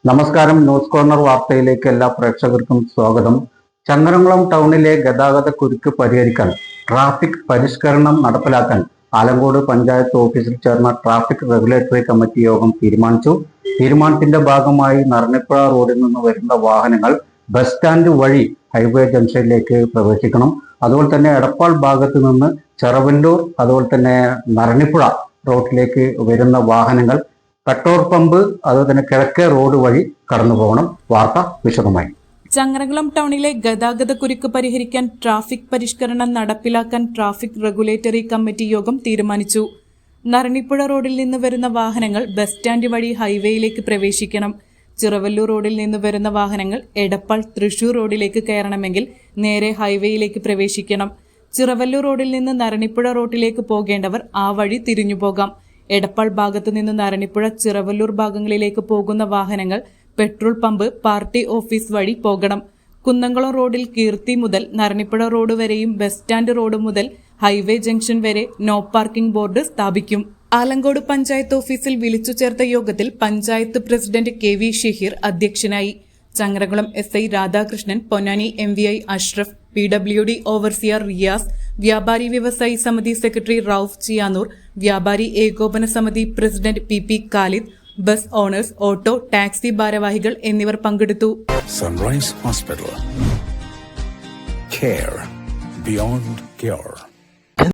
നമസ്കാരം. News corner വാർത്തയിലേക്ക് എല്ലാ പ്രേക്ഷകർക്കും സ്വാഗതം. ചങ്ങരംകുളം ടൗണിലെ ഗതാഗത കുരുക്ക് പരിഹരിക്കാൻ ട്രാഫിക് പരിഷ്കരണം നടപ്പിലാക്കാൻ ആലങ്കോട് പഞ്ചായത്ത് ഓഫീസിൽ ചേർന്ന ട്രാഫിക് റെഗുലേറ്ററി കമ്മിറ്റി യോഗം തീരുമാനിച്ചു. തീരുമാനത്തിന്റെ ഭാഗമായി നരണിപ്പുഴ റോഡിൽ നിന്ന് വരുന്ന വാഹനങ്ങൾ ബസ് സ്റ്റാൻഡ് വഴി ഹൈവേ ജംഗ്ഷനിലേക്ക് പ്രവേശിക്കണം. അതുപോലെ തന്നെ എടപ്പാൾ ഭാഗത്ത് നിന്ന് ചെറവല്ലൂർ അതുപോലെ തന്നെ നരണിപ്പുഴ റോഡിലേക്ക് വരുന്ന വാഹനങ്ങൾ പെട്രോൾ പമ്പ് അതുപോലെ തന്നെ കിഴക്കേ റോഡ് വഴി കടന്നു പോകണം. വാർത്ത വിശദമായി. ചങ്ങരംകുളം ടൗണിലെ ഗതാഗത കുരുക്ക് പരിഹരിക്കാൻ ട്രാഫിക് പരിഷ്കരണം നടപ്പിലാക്കാൻ ട്രാഫിക് റെഗുലേറ്ററി കമ്മിറ്റി യോഗം തീരുമാനിച്ചു. നരണിപ്പുഴ റോഡിൽ നിന്ന് വരുന്ന വാഹനങ്ങൾ ബസ് സ്റ്റാൻഡ് വഴി ഹൈവേയിലേക്ക് പ്രവേശിക്കണം. ചിറവല്ലൂർ റോഡിൽ നിന്ന് വരുന്ന വാഹനങ്ങൾ എടപ്പാൾ തൃശൂർ റോഡിലേക്ക് കയറണമെങ്കിൽ നേരെ ഹൈവേയിലേക്ക് പ്രവേശിക്കണം. ചിറവല്ലൂർ റോഡിൽ നിന്ന് നരണിപ്പുഴ റോഡിലേക്ക് പോകേണ്ടവർ ആ വഴി തിരിഞ്ഞുപോകാം. എടപ്പാൾ ഭാഗത്തു നിന്ന് നരണിപ്പുഴ ചിറവല്ലൂർ ഭാഗങ്ങളിലേക്ക് പോകുന്ന വാഹനങ്ങൾ പെട്രോൾ പമ്പ് പാർട്ടി ഓഫീസ് വഴി പോകണം. കുന്നംകുളം റോഡിൽ കീർത്തി മുതൽ നരണിപ്പുഴ റോഡ് വരെയും ബസ് സ്റ്റാൻഡ് റോഡ് മുതൽ ഹൈവേ ജംഗ്ഷൻ വരെ നോ പാർക്കിംഗ് ബോർഡ് സ്ഥാപിക്കും. ആലങ്കോട് പഞ്ചായത്ത് ഓഫീസിൽ വിളിച്ചു ചേർത്ത യോഗത്തിൽ പഞ്ചായത്ത് പ്രസിഡന്റ് KV ഷഹീർ അധ്യക്ഷനായി. Changaramkulam SI Radhakrishnan, Ponnani MVI Ashraf, PWD overseer Riyas, വ്യാപാരി വ്യവസായി സമിതി സെക്രട്ടറി റൌഫ് ചിയാനൂർ, വ്യാപാരി ഏകോപന സമിതി president PP Khalid, bus owners, auto, taxi ഭാരവാഹികൾ എന്നിവർ പങ്കെടുത്തു. Sunrise hospital, care beyond care.